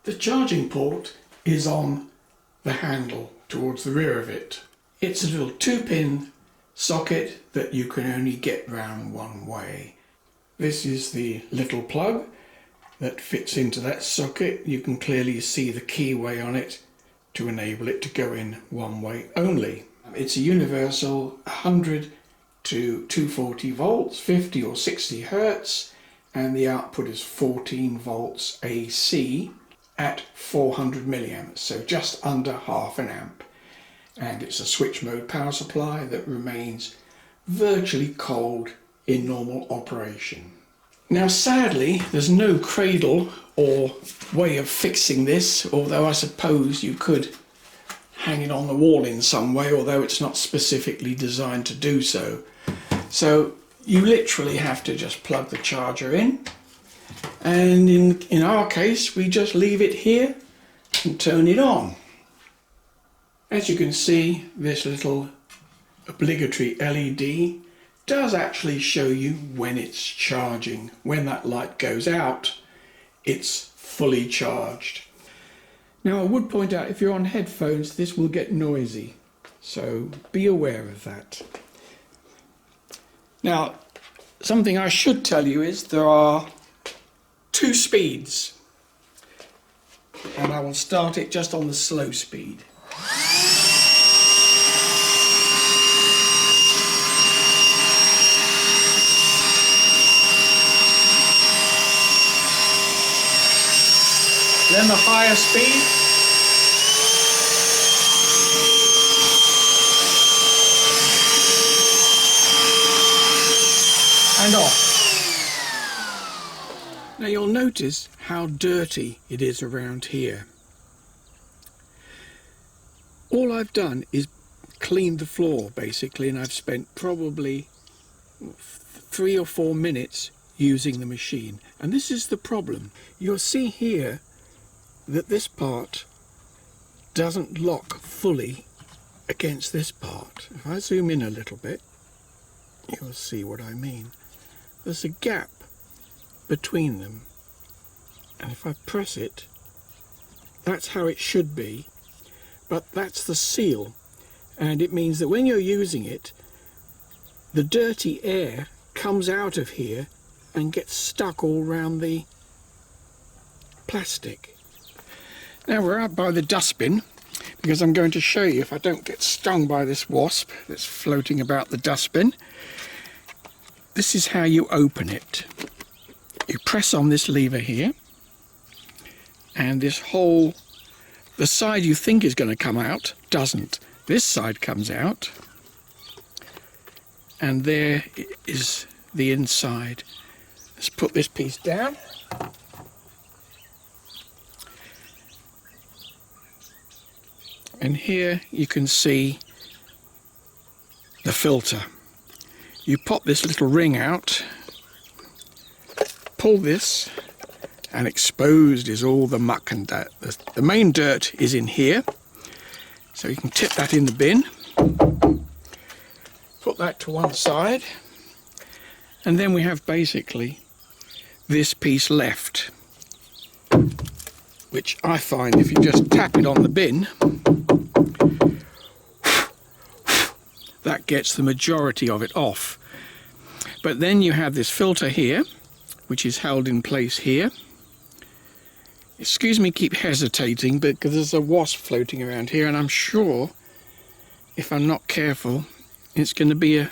The charging port is on the handle towards the rear of it. It's a little 2-pin socket that you can only get round one way. This is the little plug that fits into that socket. You can clearly see the keyway on it to enable it to go in one way only. It's a universal 100 to 240 volts, 50 or 60 hertz, and the output is 14 volts AC at 400 milliamps, so just under half an amp. And it's a switch mode power supply that remains virtually cold in normal operation. Now sadly, there's no cradle or way of fixing this, although I suppose you could hang it on the wall in some way, although it's not specifically designed to do so. So you literally have to just plug the charger in, and in our case we just leave it here and turn it on. As you can see, this little obligatory LED does actually show you when it's charging. When that light goes out, it's fully charged. Now I would point out, if you're on headphones, this will get noisy, so be aware of that. Now, something I should tell you is there are 2 speeds, and I will start it just on the slow speed. Then the higher speed. And off. Now you'll notice how dirty it is around here. All I've done is cleaned the floor basically, and I've spent probably 3 or 4 minutes using the machine. And this is the problem. You'll see here that this part doesn't lock fully against this part. If I zoom in a little bit, you'll see what I mean. There's a gap between them, and if I press it, that's how it should be, but that's the seal, and it means that when you're using it, the dirty air comes out of here and gets stuck all around the plastic. Now we're out by the dustbin, because I'm going to show you, if I don't get stung by this wasp that's floating about the dustbin, this is how you open it. You press on this lever here, and this whole, the side you think is going to come out, doesn't. This side comes out, and there is the inside. Let's put this piece down. And here you can see the filter. You pop this little ring out, pull this, and exposed is all the muck and dirt. The main dirt is in here, so you can tip that in the bin, put that to one side, and then we have basically this piece left, which I find if you just tap it on the bin, that gets the majority of it off. But then you have this filter here, which is held in place here. Excuse me keep hesitating, because there's a wasp floating around here, and I'm sure if I'm not careful it's going to be a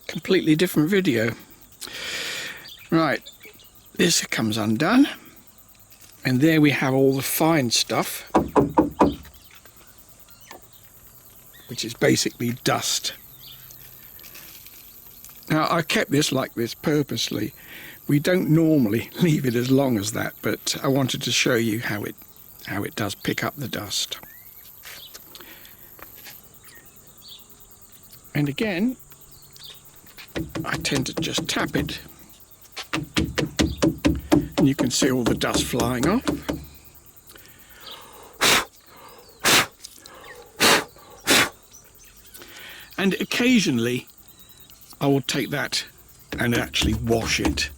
completely different video. Right, this comes undone, and there we have all the fine stuff, which is basically dust. Now I kept this like this purposely. We don't normally leave it as long as that, but I wanted to show you how it does pick up the dust. And again, I tend to just tap it, and you can see all the dust flying off. And occasionally I will take that and actually wash it,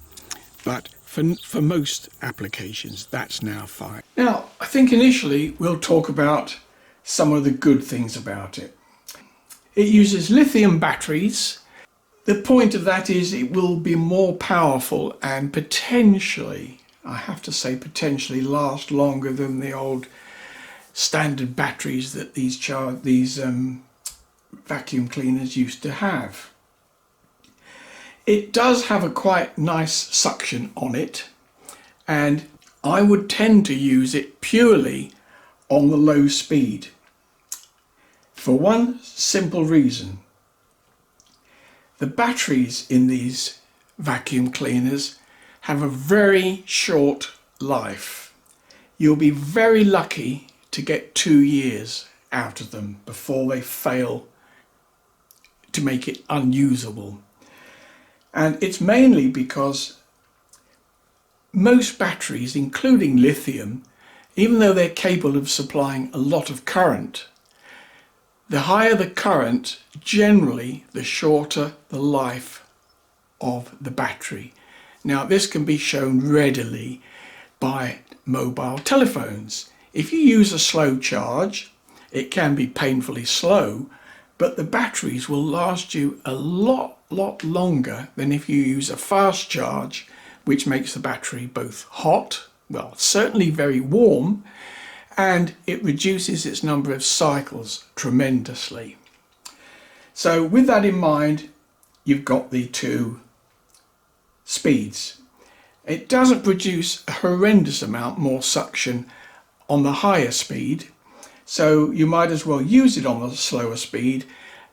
but for most applications, that's now fine. Now, I think initially we'll talk about some of the good things about it. It uses lithium batteries. The point of that is it will be more powerful and potentially, I have to say potentially, last longer than the old standard batteries that these vacuum cleaners used to have. It does have a quite nice suction on it, and I would tend to use it purely on the low speed for one simple reason. The batteries in these vacuum cleaners have a very short life. You'll be very lucky to get 2 years out of them before they fail to make it unusable. And it's mainly because most batteries, including lithium, even though they're capable of supplying a lot of current, the higher the current, generally the shorter the life of the battery. Now, this can be shown readily by mobile telephones. If you use a slow charge, it can be painfully slow, but the batteries will last you a lot longer than if you use a fast charge, which makes the battery both hot, well, certainly very warm, and it reduces its number of cycles tremendously. So with that in mind, you've got the two speeds. It doesn't produce a horrendous amount more suction on the higher speed, so you might as well use it on the slower speed.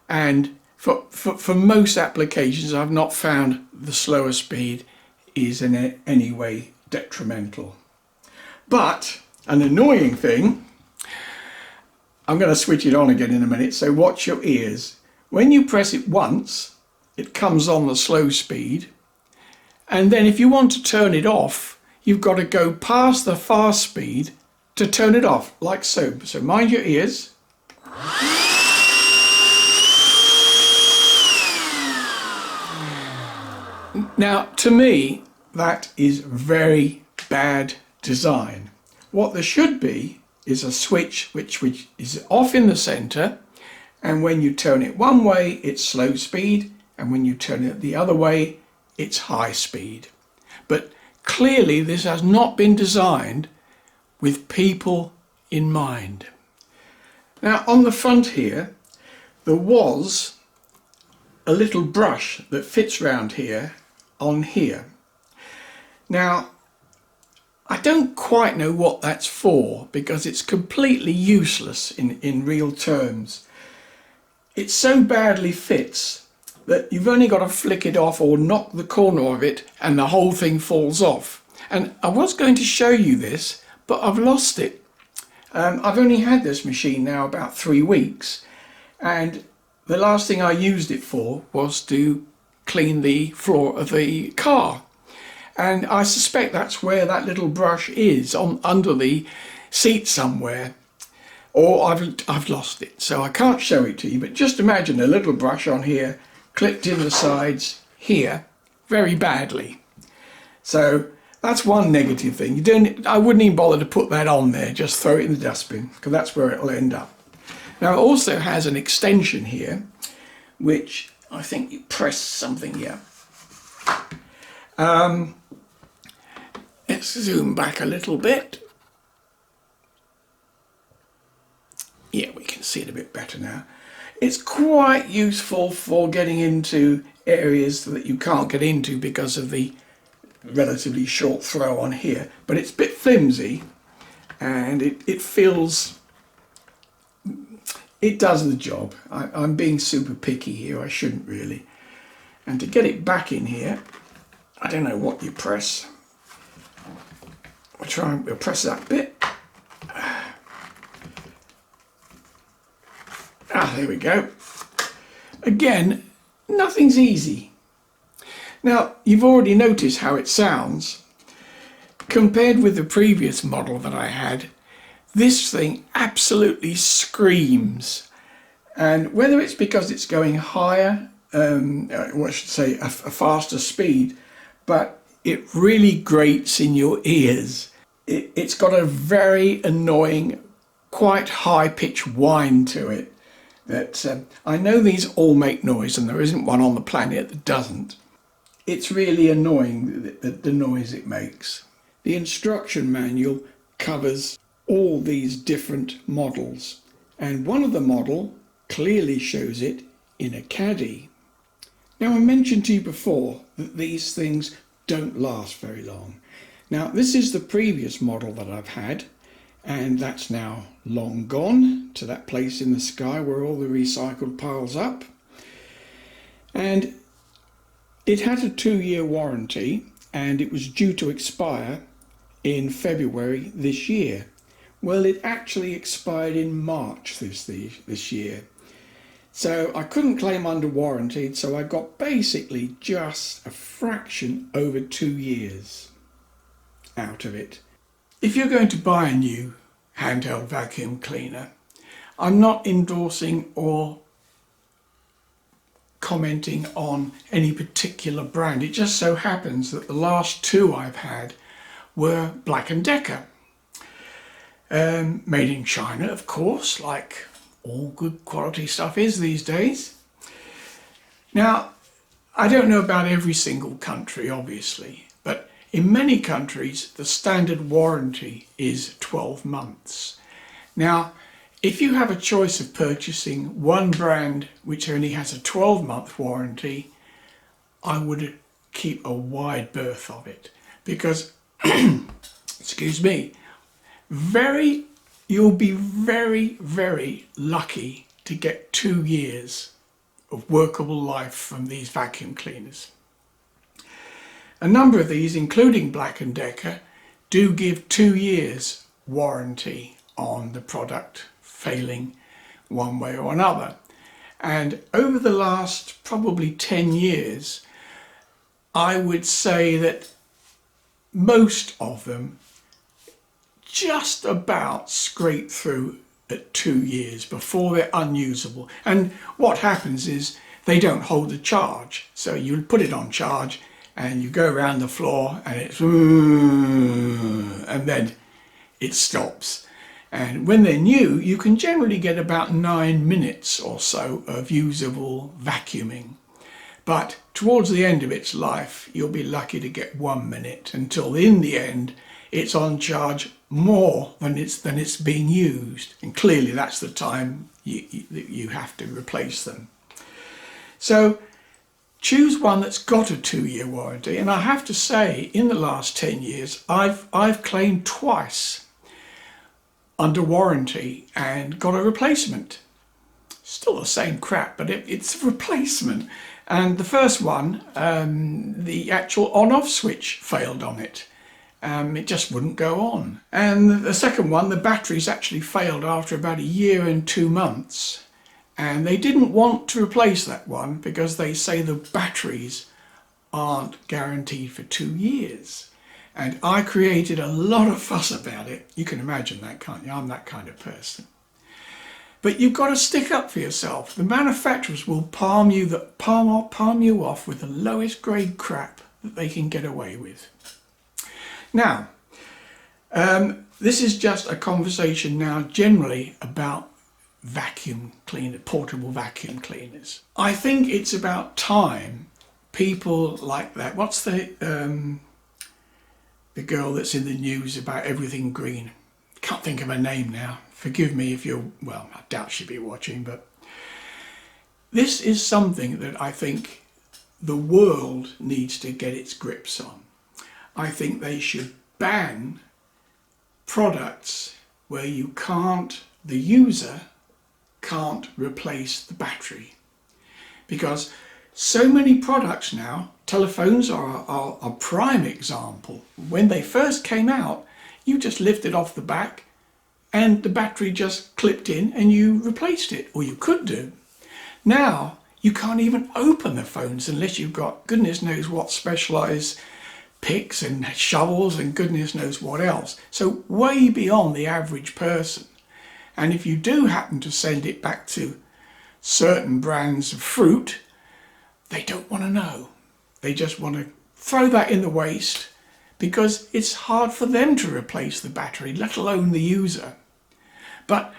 And for most applications, I've not found the slower speed is in any way detrimental. But an annoying thing, I'm going to switch it on again in a minute, so watch your ears. When you press it once, it comes on the slow speed, and then if you want to turn it off, you've got to go past the fast speed to turn it off, like so. So mind your ears. Now, to me, that is very bad design. What there should be is a switch which is off in the center, and when you turn it one way, it's slow speed, and when you turn it the other way, it's high speed. But clearly this has not been designed with people in mind. Now, on the front here, there was a little brush that fits round here on here. Now, I don't quite know what that's for, because it's completely useless in real terms. It so badly fits that you've only got to flick it off or knock the corner of it and the whole thing falls off. And I was going to show you this, but I've lost it. I've only had this machine now about 3 weeks, and the last thing I used it for was to clean the floor of the car. And I suspect that's where that little brush is, under the seat somewhere, or I've lost it, so I can't show it to you. But just imagine a little brush on here, clipped in the sides here, very badly. So that's one negative thing. I wouldn't even bother to put that on there, just throw it in the dustbin, because that's where it'll end up. Now, it also has an extension here, which I think you press something here. Let's zoom back a little bit. Yeah, we can see it a bit better now. It's quite useful for getting into areas that you can't get into because of the relatively short throw on here, but it's a bit flimsy, and it feels, it does the job. I'm being super picky here, I shouldn't really. And to get it back in here, I don't know what you press. We'll press that bit. There we go. Again, nothing's easy. Now, you've already noticed how it sounds. Compared with the previous model that I had, this thing absolutely screams. And whether it's because it's going higher, or I should say a faster speed, but it really grates in your ears. It's got a very annoying, quite high-pitched whine to it. That I know these all make noise, and there isn't one on the planet that doesn't. It's really annoying, the noise it makes. The instruction manual covers all these different models, and one of the model clearly shows it in a caddy. Now, I mentioned to you before that these things don't last very long. Now, this is the previous model that I've had, and that's now long gone to that place in the sky where all the recycled piles up. And it had a 2-year warranty, and it was due to expire in February this year. Well, it actually expired in March this year. So I couldn't claim under warranty, so I got basically just a fraction over 2 years out of it. If you're going to buy a new handheld vacuum cleaner, I'm not endorsing or commenting on any particular brand. It just so happens that the last 2 I've had were Black Decker. Made in China, of course, like all good quality stuff is these days. Now, I don't know about every single country, obviously, but in many countries, the standard warranty is 12 months. Now, if you have a choice of purchasing one brand which only has a 12-month warranty, I would keep a wide berth of it because, excuse me, you'll be very, very lucky to get 2 years of workable life from these vacuum cleaners. A number of these, including Black Decker, do give 2 years warranty on the product failing one way or another. And over the last probably 10 years, I would say that most of them just about scrape through at 2 years before they're unusable. And what happens is they don't hold the charge. So you put it on charge and you go around the floor and it's and then it stops. And when they're new, you can generally get about 9 minutes or so of usable vacuuming. But towards the end of its life, you'll be lucky to get 1 minute until in the end, it's on charge more than it's being used. And clearly that's the time you have to replace them. So choose one that's got a 2-year warranty. And I have to say, in the last 10 years, I've claimed twice under warranty and got a replacement. Still the same crap, but it's a replacement. And the first one, the actual on-off switch failed on it. It just wouldn't go on. And the second one, the batteries actually failed after about 1 year and 2 months. And they didn't want to replace that one because they say the batteries aren't guaranteed for 2 years. And I created a lot of fuss about it. You can imagine that, can't you? I'm that kind of person. But you've got to stick up for yourself. The manufacturers will palm you off with the lowest grade crap that they can get away with. Now, this is just a conversation now generally about portable vacuum cleaners. I think it's about time people like that. What's the girl that's in the news about everything green? Can't think of her name now. Forgive me if you're, well, I doubt she'll be watching, but this is something that I think the world needs to get its grips on. I think they should ban products where the user can't replace the battery. Because so many products now, telephones are a prime example. When they first came out, you just lifted off the back and the battery just clipped in and you replaced it, or you could do. Now, you can't even open the phones unless you've got goodness knows what specialised picks and shovels and goodness knows what else. So way beyond the average person. And if you do happen to send it back to certain brands of fruit, they don't want to know. They just want to throw that in the waste because it's hard for them to replace the battery, let alone the user. But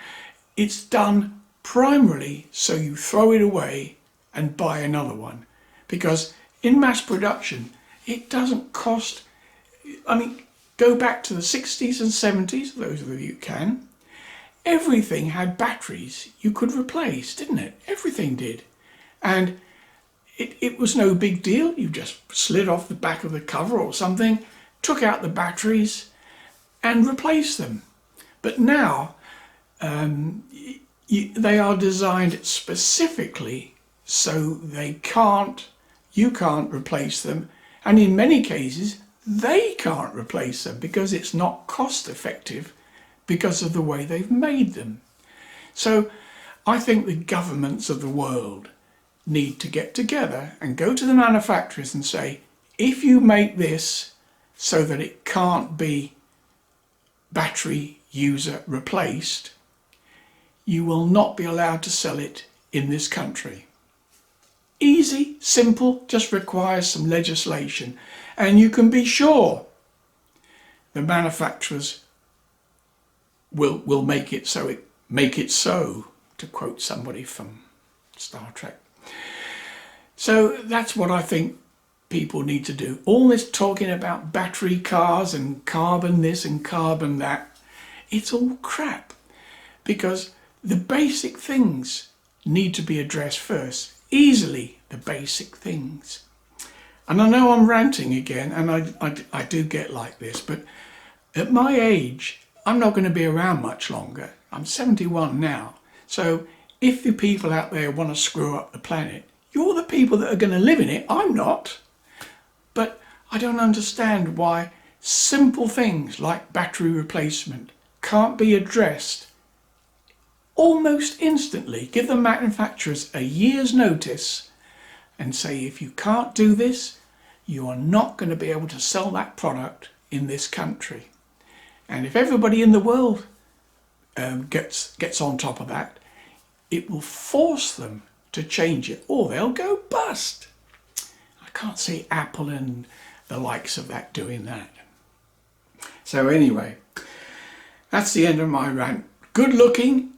it's done primarily so you throw it away and buy another one, because in mass production it doesn't cost. I mean, go back to the 60s and 70s, those of you can. Everything had batteries you could replace, didn't it? Everything did. And it was no big deal. You just slid off the back of the cover or something, took out the batteries and replaced them. But now they are designed specifically so you can't replace them. And in many cases, they can't replace them because it's not cost effective because of the way they've made them. So I think the governments of the world need to get together and go to the manufacturers and say, if you make this so that it can't be battery user replaced, you will not be allowed to sell it in this country. Easy, simple, just requires some legislation, and you can be sure the manufacturers will make it so, to quote somebody from Star Trek. So that's what I think people need to do. All this talking about battery cars and carbon this and carbon that, it's all crap, because the basic things need to be addressed first. Easily the basic things. And I know I'm ranting again, and I do get like this, but at my age, I'm not going to be around much longer. I'm 71 now. So if the people out there want to screw up the planet, you're the people that are going to live in it. I'm not. But I don't understand why simple things like battery replacement can't be addressed almost instantly. Give the manufacturers a year's notice and say, if you can't do this, you are not going to be able to sell that product in this country. And if everybody in the world gets on top of that, it will force them to change it, or they'll go bust. I can't see Apple and the likes of that doing that. So anyway, that's the end of my rant. Good looking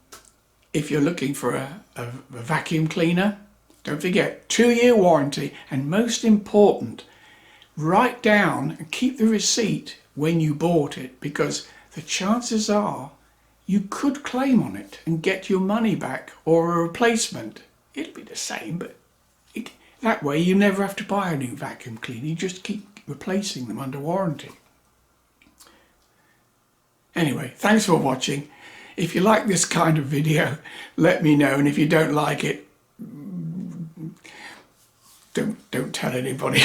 if you're looking for a vacuum cleaner. Don't forget, 2-year warranty, and most important, write down and keep the receipt when you bought it, because the chances are you could claim on it and get your money back or a replacement. It'll be the same, but that way you never have to buy a new vacuum cleaner. You just keep replacing them under warranty. Anyway, thanks for watching. If you like this kind of video, let me know, and if you don't like it, don't tell anybody.